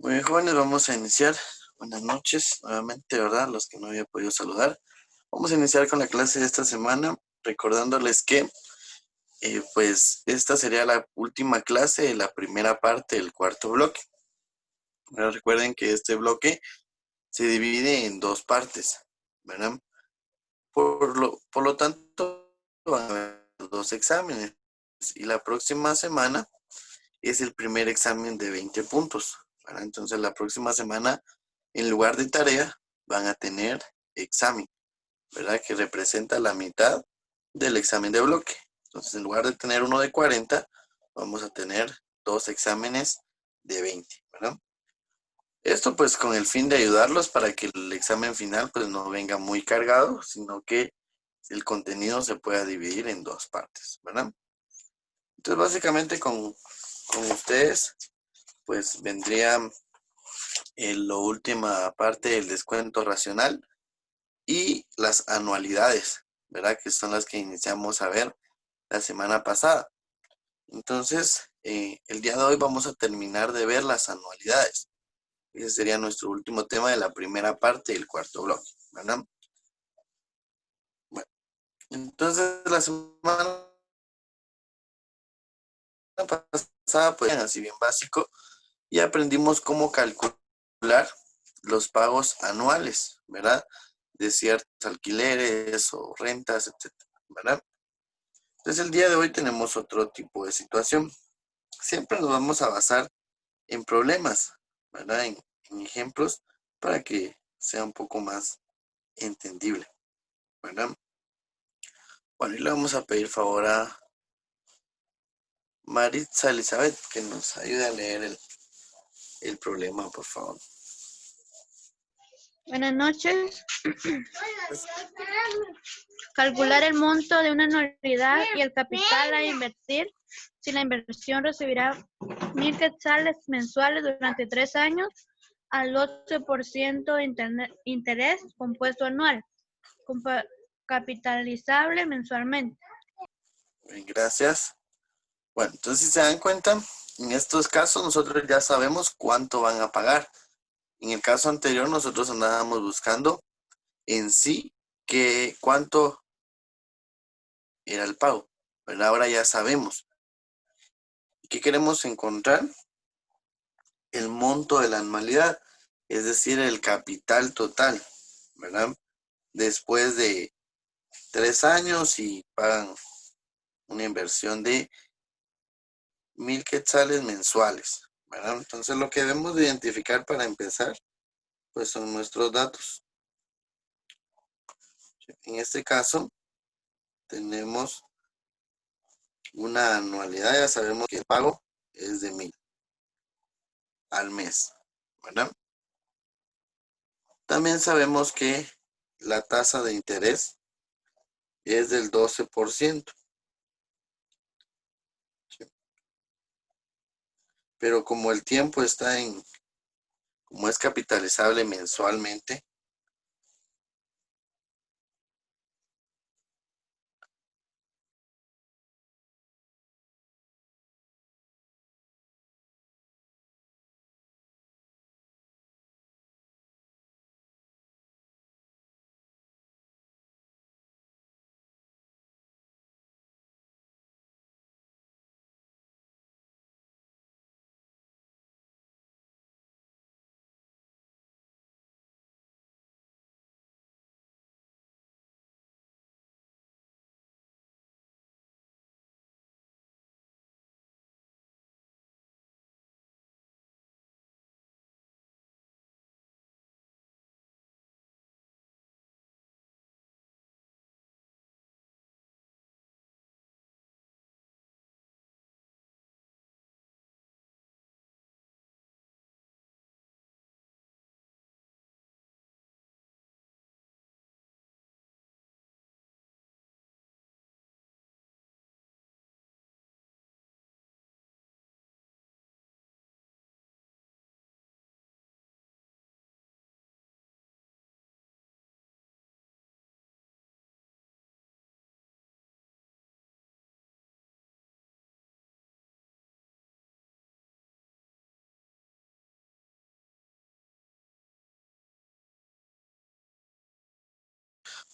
Muy bien, jóvenes, vamos a iniciar. Buenas noches, nuevamente, ¿verdad? Los que no había podido saludar. Vamos a iniciar con la clase de esta semana, recordándoles que, pues, esta sería la última clase de la primera parte del cuarto bloque. Pero recuerden que este bloque se divide en dos partes, ¿verdad? Por lo tanto, van a haber dos exámenes. Y la próxima semana es el primer examen de 20 puntos, ¿verdad? Entonces, la próxima semana, en lugar de tarea, van a tener examen, ¿verdad? Que representa la mitad del examen de bloque. Entonces, en lugar de tener uno de 40, vamos a tener dos exámenes de 20, ¿verdad? Esto pues con el fin de ayudarlos para que el examen final pues no venga muy cargado, sino que el contenido se pueda dividir en dos partes, ¿verdad? Entonces, básicamente con ustedes, pues vendría la última parte del descuento racional y las anualidades, ¿verdad? Que son las que iniciamos a ver la semana pasada. Entonces, el día de hoy vamos a terminar de ver las anualidades. Ese sería nuestro último tema de la primera parte del cuarto bloque, ¿verdad? Bueno, entonces la semana pasada, pues así bien básico, y aprendimos cómo calcular los pagos anuales, ¿verdad? De ciertos alquileres o rentas, etcétera, ¿verdad? Entonces el día de hoy tenemos otro tipo de situación. Siempre nos vamos a basar en problemas, ¿verdad? En ejemplos para que sea un poco más entendible, ¿verdad? Bueno, y le vamos a pedir favor a Maritza Elizabeth que nos ayude a leer el problema, por favor. Buenas noches. Calcular el monto de una anualidad y el capital a invertir si la inversión recibirá 1,000 quetzales mensuales durante 3 años al 12% de interés compuesto anual, capitalizable mensualmente. Bien, gracias. Bueno, entonces si se dan cuenta, en estos casos nosotros ya sabemos cuánto van a pagar. En el caso anterior nosotros andábamos buscando en sí cuánto era el pago, ¿verdad? Ahora ya sabemos. ¿Y qué queremos encontrar? El monto de la anualidad, es decir, el capital total, ¿verdad? Después de 3 años y pagan una inversión de 1,000 quetzales mensuales, ¿verdad? Entonces lo que debemos de identificar para empezar, pues son nuestros datos. En este caso, tenemos una anualidad, ya sabemos que el pago es de 1,000 al mes, ¿verdad? También sabemos que la tasa de interés es del 12%, ¿sí? Pero como el tiempo está como es capitalizable mensualmente,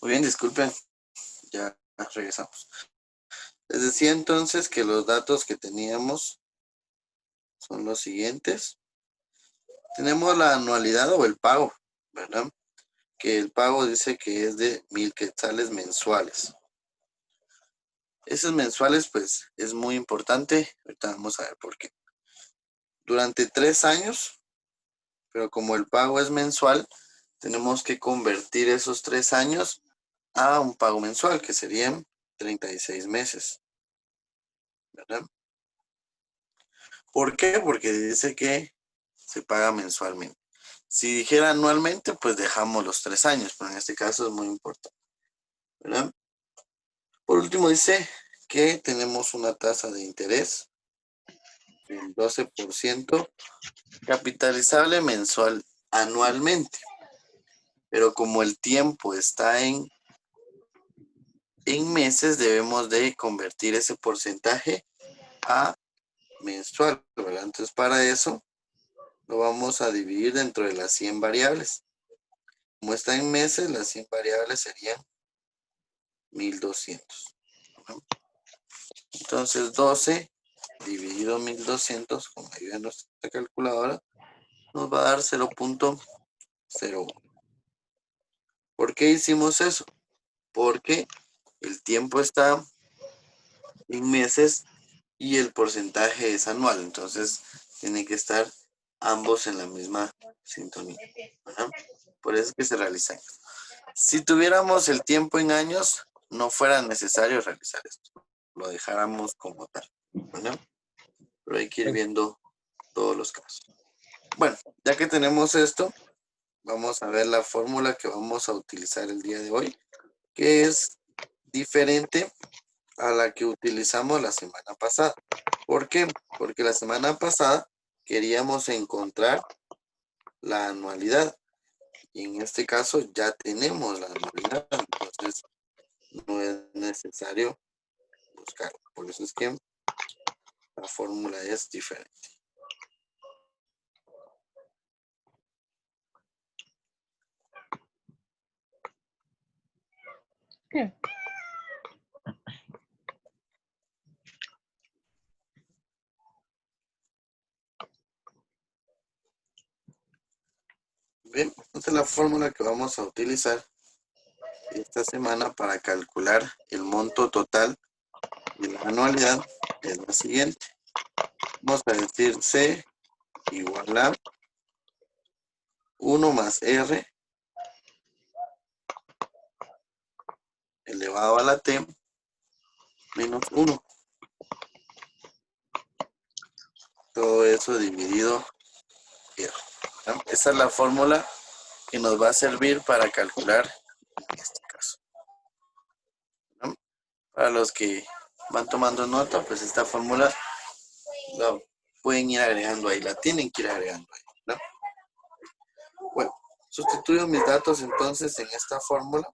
Muy bien, disculpen, ya regresamos. Les decía entonces que los datos que teníamos son los siguientes. Tenemos la anualidad o el pago, ¿verdad? Que el pago dice que es de 1000 quetzales mensuales. Esos mensuales, pues, es muy importante. Ahorita vamos a ver por qué. Durante 3 años, pero como el pago es mensual, tenemos que convertir esos 3 años a un pago mensual, que serían 36 meses, ¿verdad? ¿Por qué? Porque dice que se paga mensualmente. Si dijera anualmente, pues dejamos los 3 años, pero en este caso es muy importante, ¿verdad? Por último, dice que tenemos una tasa de interés del 12% capitalizable mensual anualmente. Pero como el tiempo está en meses, debemos de convertir ese porcentaje a mensual, ¿verdad? Entonces, para eso lo vamos a dividir dentro de las 100 variables. Como está en meses, las 100 variables serían 1200. ¿No? Entonces, 12 dividido 1200 con ayuda de nuestra calculadora nos va a dar 0.01. ¿Por qué hicimos eso? Porque el tiempo está en meses y el porcentaje es anual. Entonces, tienen que estar ambos en la misma sintonía, ¿verdad? Por eso es que se realizan. Si tuviéramos el tiempo en años, no fuera necesario realizar esto. Lo dejáramos como tal, ¿verdad? Pero hay que ir viendo todos los casos. Bueno, ya que tenemos esto, vamos a ver la fórmula que vamos a utilizar el día de hoy, que es diferente a la que utilizamos la semana pasada. ¿Por qué? Porque la semana pasada queríamos encontrar la anualidad y en este caso ya tenemos la anualidad, entonces no es necesario buscarla. Por eso es que la fórmula es diferente. ¿Qué? Bien, esta es la fórmula que vamos a utilizar esta semana para calcular el monto total de la anualidad. Es la siguiente. Vamos a decir C igual a 1 más R elevado a la T menos 1. Todo eso dividido R. ¿No? Esa es la fórmula que nos va a servir para calcular en este caso. ¿No? Para los que van tomando nota, pues esta fórmula la pueden ir agregando ahí, la tienen que ir agregando ahí, ¿no? Bueno, sustituyo mis datos entonces en esta fórmula.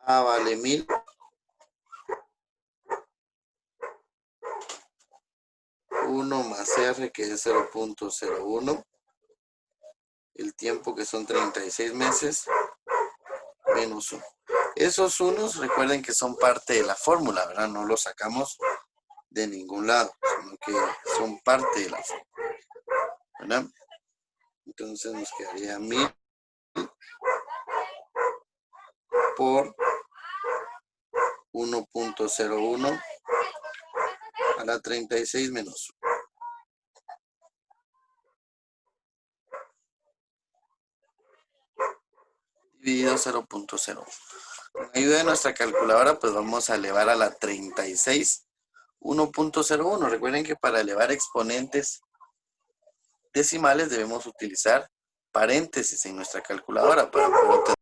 A vale 1000. 1 más R que es 0.01. El tiempo que son 36 meses menos 1. Esos unos recuerden que son parte de la fórmula, ¿verdad? No los sacamos de ningún lado, sino que son parte de la fórmula, ¿verdad? Entonces nos quedaría 1000 por 1.01 a la 36 menos 1. Dividido 0.01. Con ayuda de nuestra calculadora, pues vamos a elevar a la 36 1.01. Recuerden que para elevar exponentes decimales debemos utilizar paréntesis en nuestra calculadora para poder obtener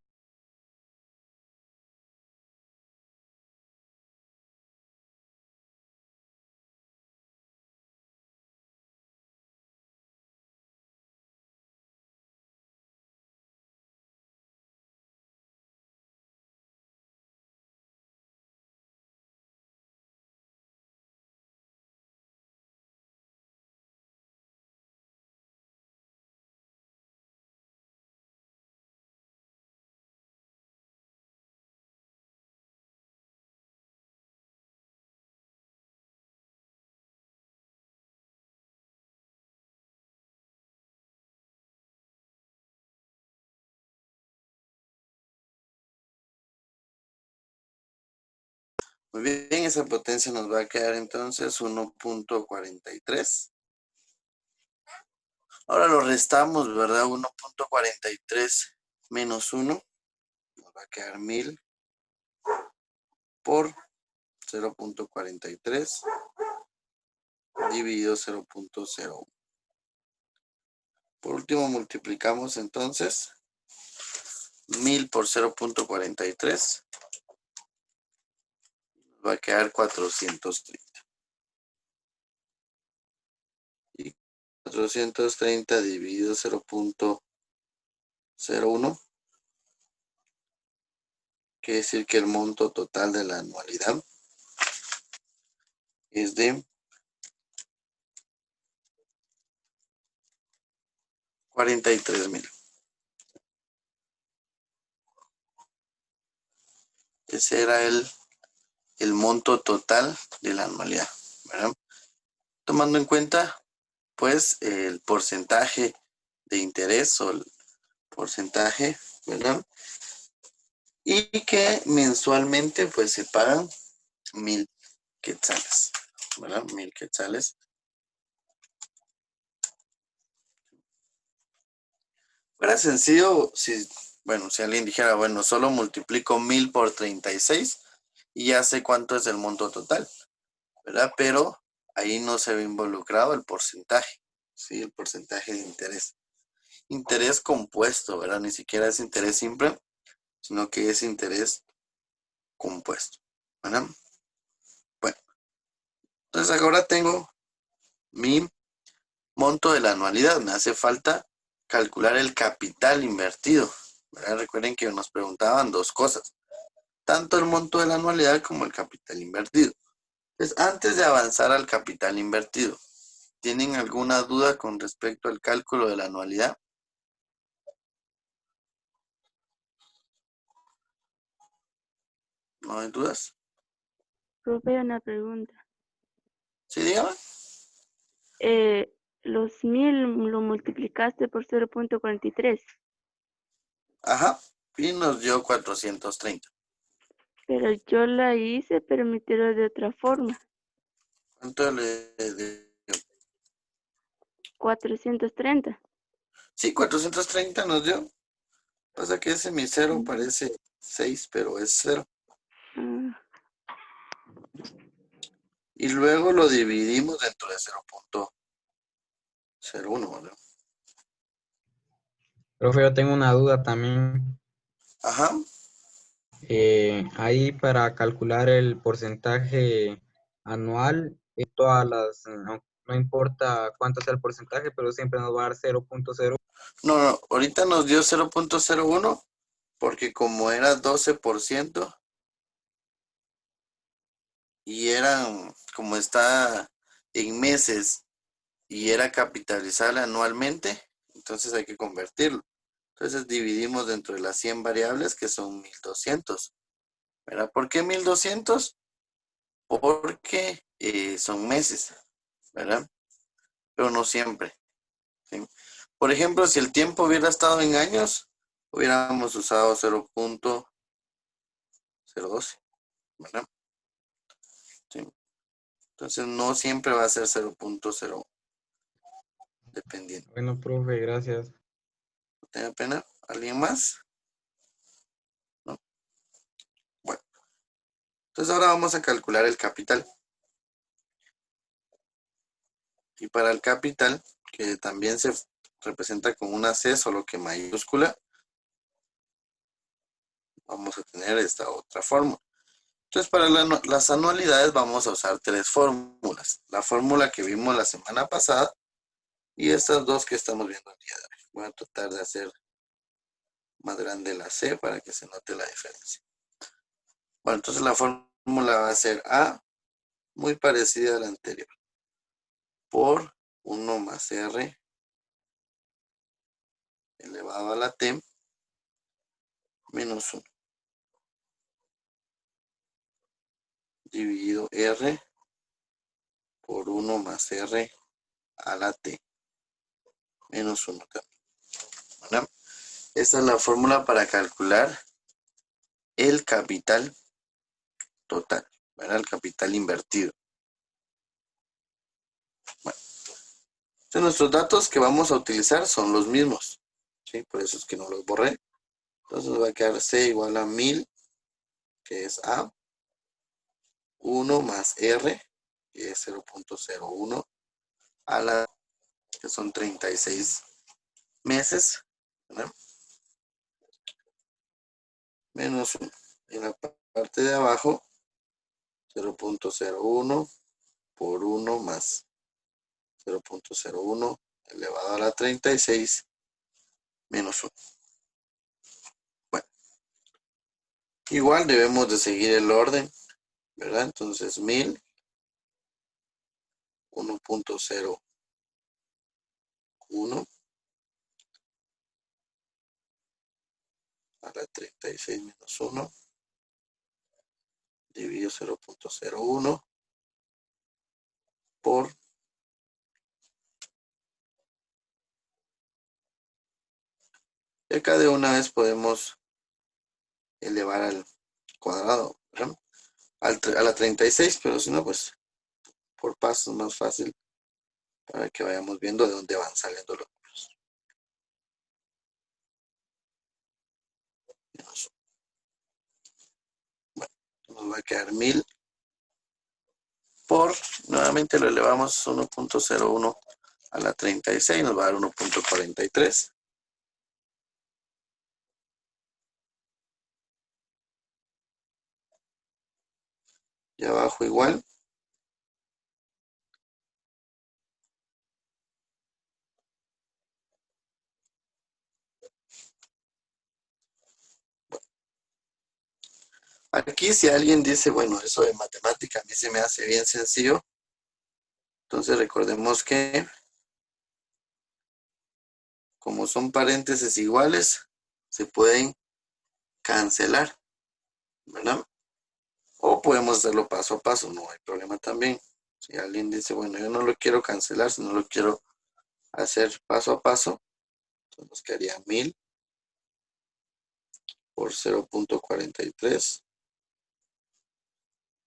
Muy bien, esa potencia nos va a quedar entonces 1.43. Ahora lo restamos, ¿verdad? 1.43 menos 1 nos va a quedar 1000 por 0.43 dividido 0.01. Por último, multiplicamos entonces 1000 por 0.43. Nos va a quedar 430. Y 430 dividido 0.01 quiere decir que el monto total de la anualidad es de 43,000. Ese era el monto total de la anualidad, ¿verdad? Tomando en cuenta, pues, el porcentaje de interés o el porcentaje, ¿verdad? Y que mensualmente, pues, se pagan 1000 quetzales, ¿verdad? 1000 quetzales. Fuera sencillo bueno, si alguien dijera, bueno, solo multiplico 1000 por 36 y ya sé cuánto es el monto total, ¿verdad? Pero ahí no se ve involucrado el porcentaje, ¿sí? El porcentaje de interés. Interés compuesto, ¿verdad? Ni siquiera es interés simple, sino que es interés compuesto, ¿verdad? Bueno, entonces ahora tengo mi monto de la anualidad. Me hace falta calcular el capital invertido, ¿verdad? Recuerden que nos preguntaban dos cosas, tanto el monto de la anualidad como el capital invertido. Entonces, antes de avanzar al capital invertido, ¿tienen alguna duda con respecto al cálculo de la anualidad? ¿No hay dudas? Profe, una pregunta. ¿Sí, dígame? Los 1000 lo multiplicaste por 0.43, Ajá, y nos dio 430. pero yo la hice, pero me tiró de otra forma. ¿Cuánto le dio? 430. Sí, 430 nos dio. Pasa que ese mi cero Mm, parece 6, pero es 0. ah, Y luego lo dividimos dentro de 0.01, ¿verdad? Profe, yo tengo una duda también. Ajá. Ahí para calcular el porcentaje anual, no importa cuánto sea el porcentaje, pero siempre nos va a dar 0.0. No, ahorita nos dio 0.01 porque como era 12% y eran, como está en meses y era capitalizable anualmente, entonces hay que convertirlo. Entonces dividimos dentro de las 100 variables que son 1200. ¿Verdad? ¿Por qué 1200? Porque son meses, ¿verdad? Pero no siempre, ¿sí? Por ejemplo, si el tiempo hubiera estado en años, hubiéramos usado 0.012, ¿verdad? ¿Sí? Entonces no siempre va a ser 0.0, dependiendo. Bueno, profe, gracias. ¿No tenga pena? ¿Alguien más? ¿No? Bueno, entonces ahora vamos a calcular el capital. Y para el capital, que también se representa con una C, solo que mayúscula, vamos a tener esta otra fórmula. Entonces, para las anualidades vamos a usar tres fórmulas. La fórmula que vimos la semana pasada y estas dos que estamos viendo el día de hoy. Voy a tratar de hacer más grande la C para que se note la diferencia. Bueno, entonces la fórmula va a ser A, muy parecida a la anterior, por 1 más R elevado a la T menos 1 dividido R por 1 más R a la T menos 1 también. ¿Verdad? Esta es la fórmula para calcular el capital total. ¿verdad? El capital invertido. Bueno, entonces nuestros datos que vamos a utilizar son los mismos, ¿sí? Por eso es que no los borré. Entonces nos va a quedar C igual a 1000, que es A, 1 más R, que es 0.01, a la que son 36 meses, ¿verdad? Menos 1. En la parte de abajo, 0.01 por 1 más 0.01 elevado a la 36 menos 1. Bueno, igual debemos de seguir el orden, ¿verdad? Entonces 1000, 1.01 a la 36 menos 1 dividido 0.01 por y acá de una vez podemos elevar al cuadrado, ¿verdad? A la 36, pero si no, pues por pasos más fácil para que vayamos viendo de dónde van saliendo los números. Bueno, nos va a quedar 1000 por, nuevamente lo elevamos 1.01 a la 36, nos va a dar 1.43. Y abajo igual. Aquí si alguien dice, bueno, eso de matemática a mí se me hace bien sencillo. Entonces recordemos que como son paréntesis iguales, se pueden cancelar, ¿verdad? O podemos hacerlo paso a paso, no hay problema también. Si alguien dice, bueno, yo no lo quiero cancelar, sino lo quiero hacer paso a paso, entonces nos quedaría 1000 por 0.43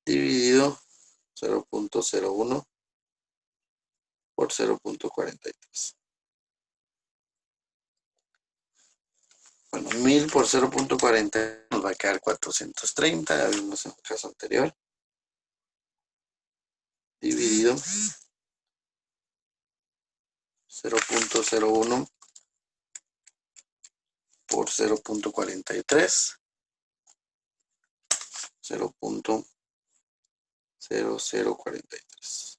dividido 0.01 por 0.43. Bueno, 1000 por 0.40 nos va a quedar 430, ya vimos en el caso anterior, dividido 0.01 por 0.43, 0.0043.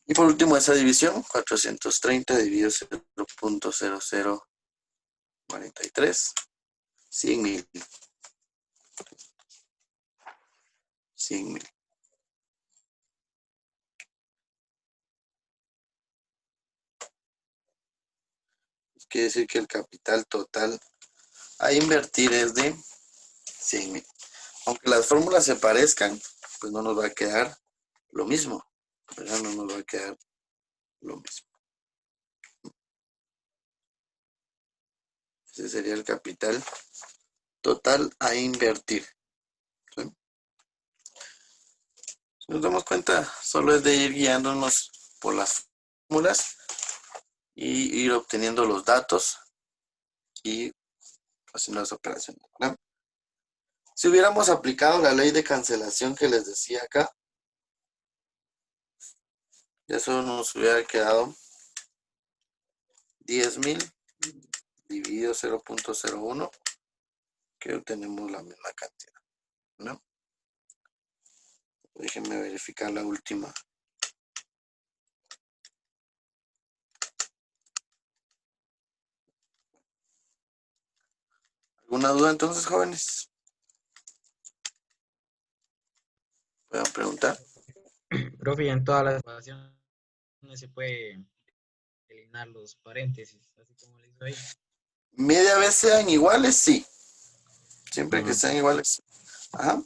Y por último esa división, 430 dividido 0.0043, 100,000. 100,000. Quiere decir que el capital total a invertir es de 100,000. Aunque las fórmulas se parezcan, pues no nos va a quedar lo mismo, ¿verdad? No nos va a quedar lo mismo. Ese sería el capital total a invertir. ¿Sí? Si nos damos cuenta, solo es de ir guiándonos por las fórmulas y ir obteniendo los datos y haciendo las operaciones, ¿verdad? Si hubiéramos aplicado la ley de cancelación que les decía acá, ya solo nos hubiera quedado 10,000 dividido 0.01, que obtenemos la misma cantidad, ¿no? Déjenme verificar la última. ¿Alguna duda entonces, jóvenes? ¿Pueden preguntar? Profe, en todas las ecuaciones se puede eliminar los paréntesis, así como lo hizo ahí. Media vez sean iguales, sí. Siempre que Ajá. sean iguales. Ajá.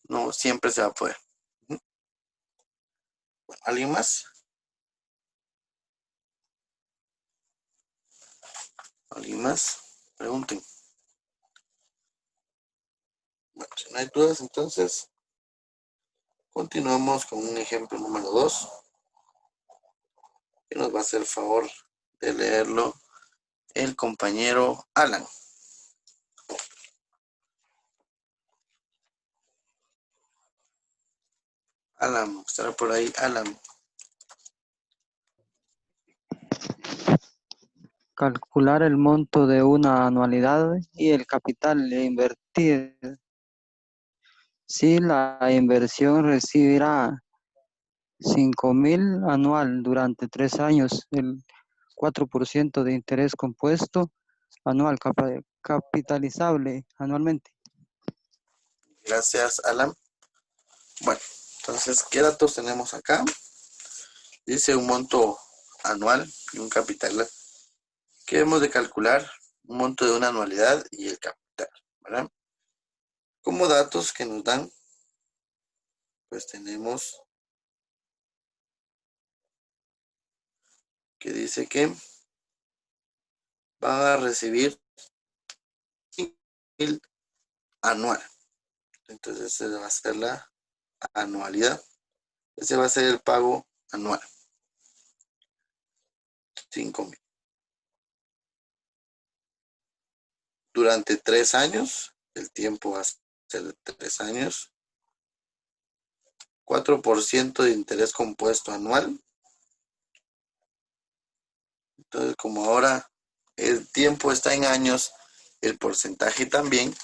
No, siempre se va a poder. Bueno, ¿alguien más? ¿Alguien más? Pregunten. Bueno. no hay dudas, entonces continuamos con un ejemplo número 2, que nos va a hacer el favor de leerlo el compañero Alan. Alan, estará por ahí, Alan. Calcular el monto de una anualidad y el capital de invertir. Si la inversión recibirá 5,000 anual durante 3 años, el 4% de interés compuesto anual capitalizable anualmente. Gracias, Alan. Bueno, entonces, ¿qué datos tenemos acá? Dice un monto anual y un capital. ¿Qué debemos de calcular? Un monto de una anualidad y el capital, ¿verdad? Como datos que nos dan, pues tenemos que dice que van a recibir 5,000 anual. Entonces, esa va a ser la anualidad. Ese va a ser el pago anual. 5,000. Durante 3 años, el tiempo va a ser de 3 años. 4% de interés compuesto anual. Entonces, como ahora el tiempo está en años, el porcentaje también,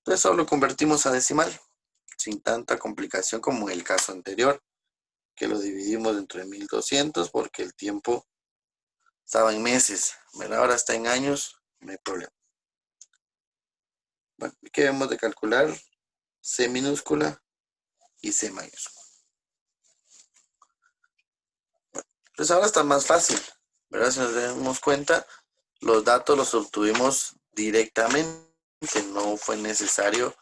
pues solo convertimos a decimal, sin tanta complicación como en el caso anterior, que lo dividimos entre 1200 porque el tiempo estaba en meses, ¿verdad? Ahora está en años, no hay problema. Bueno, ¿qué debemos de calcular? C minúscula y C mayúscula. Bueno, pues ahora está más fácil, ¿verdad? Si nos damos cuenta, los datos los obtuvimos directamente, no fue necesario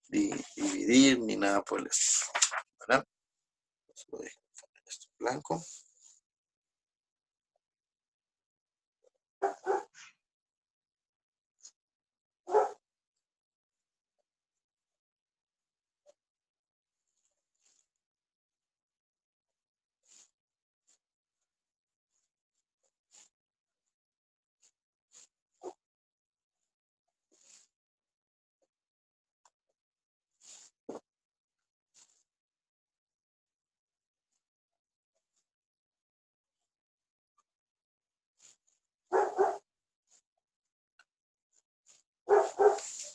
dividir ni nada por el estilo, ¿verdad? Voy a poner esto blanco.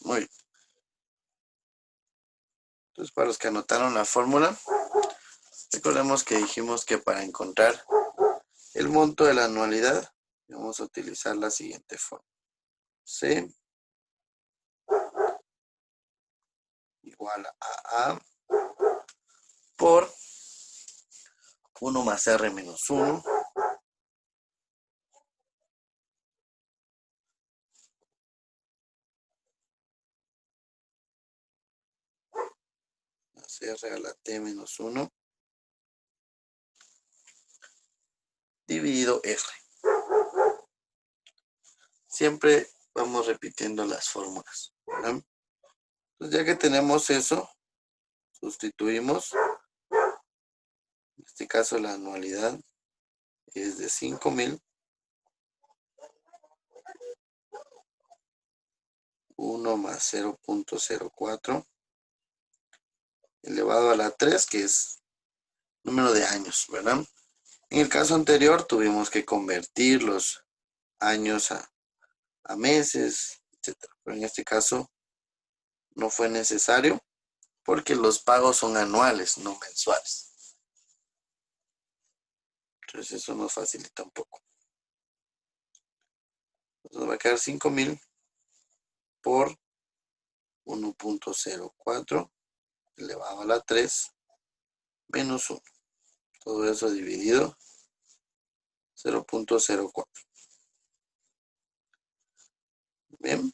Muy bien. Entonces, para los que anotaron la fórmula, recordemos que dijimos que para encontrar el monto de la anualidad, vamos a utilizar la siguiente fórmula. C igual a A por 1 más R menos 1 más R a la T menos 1 dividido R. Siempre vamos repitiendo las fórmulas, ¿verdad? Entonces, ya que tenemos eso, sustituimos. En este caso, la anualidad es de 5,000. 1 más 0.04 elevado a la 3, que es número de años, ¿verdad? En el caso anterior tuvimos que convertir los años a meses, etc. Pero en este caso no fue necesario porque los pagos son anuales, no mensuales. Entonces eso nos facilita un poco. Nos va a quedar 5,000 por 1.04 elevado a la 3 menos 1. Todo eso dividido 0.04. Bien.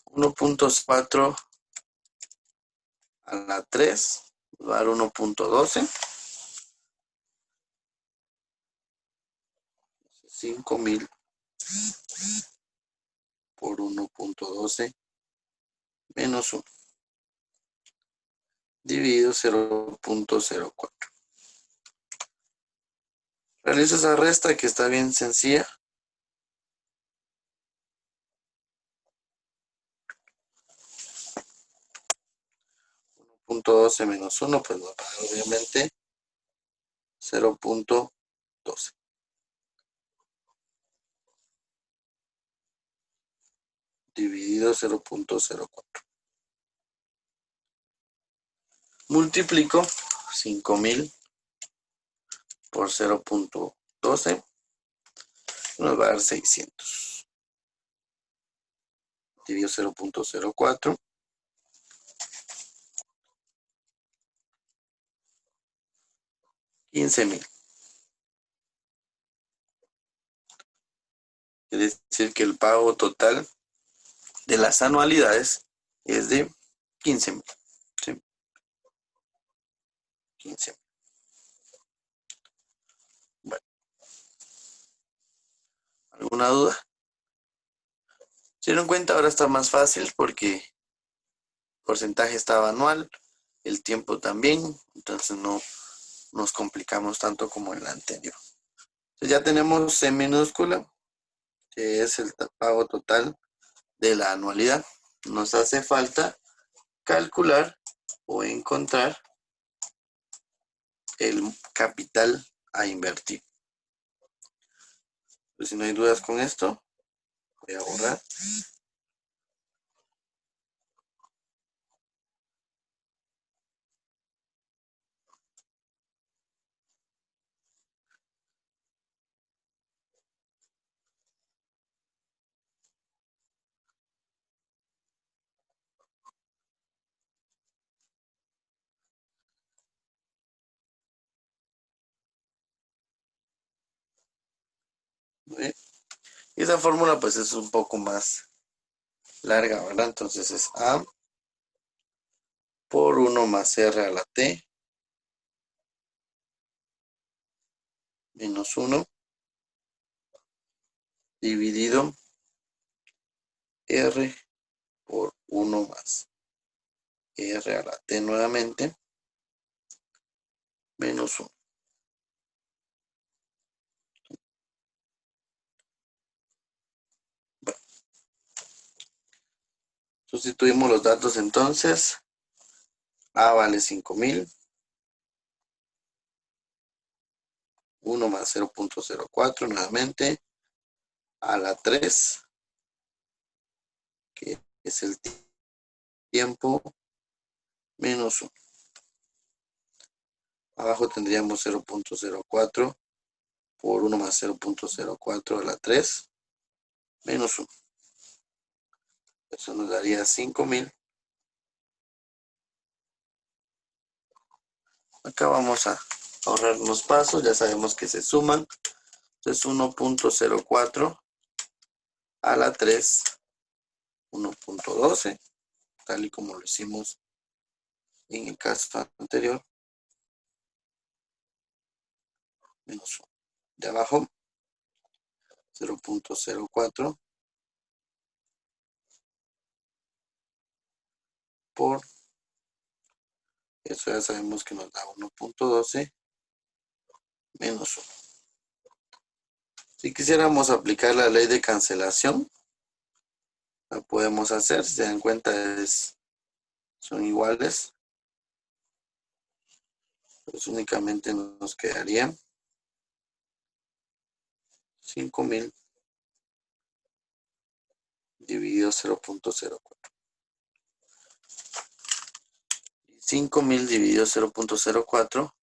1.4 a la 3 va a dar 1.12. 5,000 por 1.12 menos 1. Dividido 0.04. Realizo esa resta que está bien sencilla. .12 menos 1, pues nos va a dar obviamente 0.12. Dividido 0.04. Multiplico 5000 por 0.12. Nos va a dar 600. Dividido 0.04. 15,000. Quiere decir que el pago total de las anualidades es de 15,000. ¿Sí? 15,000. Bueno, ¿alguna duda? Si dieron cuenta, ahora está más fácil porque el porcentaje estaba anual, el tiempo también, entonces no nos complicamos tanto como en la anterior. Entonces ya tenemos C minúscula, que es el pago total de la anualidad. Nos hace falta calcular o encontrar el capital a invertir. Pues si no hay dudas con esto, voy a borrar. ¿Ve? Y esa fórmula pues es un poco más larga, ¿verdad? Entonces es A por 1 más R a la T menos 1 dividido R por 1 más R a la T nuevamente menos 1. Bueno, sustituimos los datos entonces. A vale 5000. 1 más 0.04 nuevamente a la 3, que es el tiempo, menos 1. Abajo tendríamos 0.04 por 1 más 0.04 a la 3, menos 1. Eso nos daría 5000. Acá vamos a ahorrar los pasos, ya sabemos que se suman. Entonces 1.04 a la 3, 1.12, tal y como lo hicimos en el caso anterior, menos 1. De abajo, 0.04 por, eso ya sabemos que nos da 1.12 menos 1. Si quisiéramos aplicar la ley de cancelación, la podemos hacer. Si se dan cuenta, son iguales. Pues únicamente nos quedaría 5000 dividido 0.04. 5000 dividido 0.04,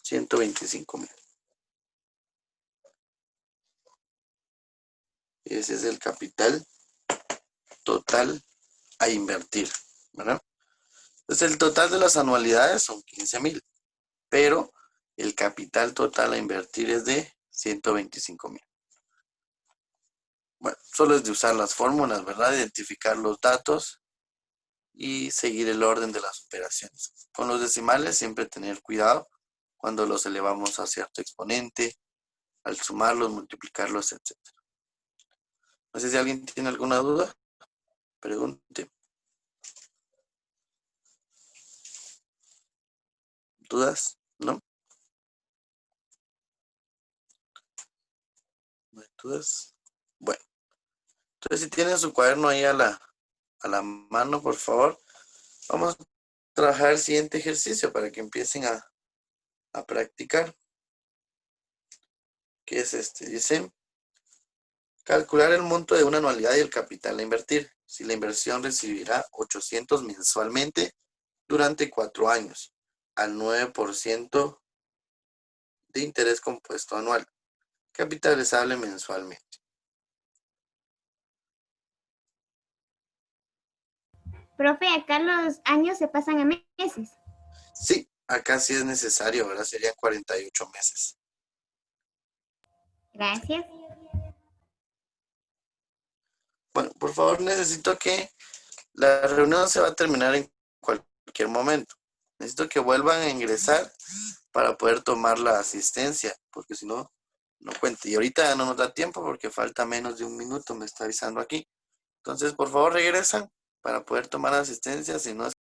125,000. Ese es el capital total a invertir, ¿verdad? Entonces el total de las anualidades son 15,000, pero el capital total a invertir es de 125,000. Bueno, solo es de usar las fórmulas, ¿verdad? Identificar los datos y seguir el orden de las operaciones. Con los decimales siempre tener cuidado cuando los elevamos a cierto exponente, al sumarlos, multiplicarlos, etc. No sé si alguien tiene alguna duda. Pregunte. ¿Dudas? ¿No? ¿No hay dudas? Bueno, entonces si tienen su cuaderno ahí a la mano, por favor, vamos a trabajar el siguiente ejercicio para que empiecen a practicar. ¿Qué es este? Dice, calcular el monto de una anualidad y el capital a invertir. Si la inversión recibirá 800 mensualmente durante 4 años, al 9% de interés compuesto anual, capitalizable mensualmente. Profe, acá los años se pasan a meses. Sí, acá sí es necesario, ¿verdad? Serían 48 meses. Gracias. Bueno, por favor, necesito que la reunión se va a terminar en cualquier momento. Necesito que vuelvan a ingresar para poder tomar la asistencia, porque si no, no cuente. Y ahorita ya no nos da tiempo porque falta menos de 1 minuto, me está avisando aquí. Entonces, por favor, regresan para poder tomar asistencia, si no es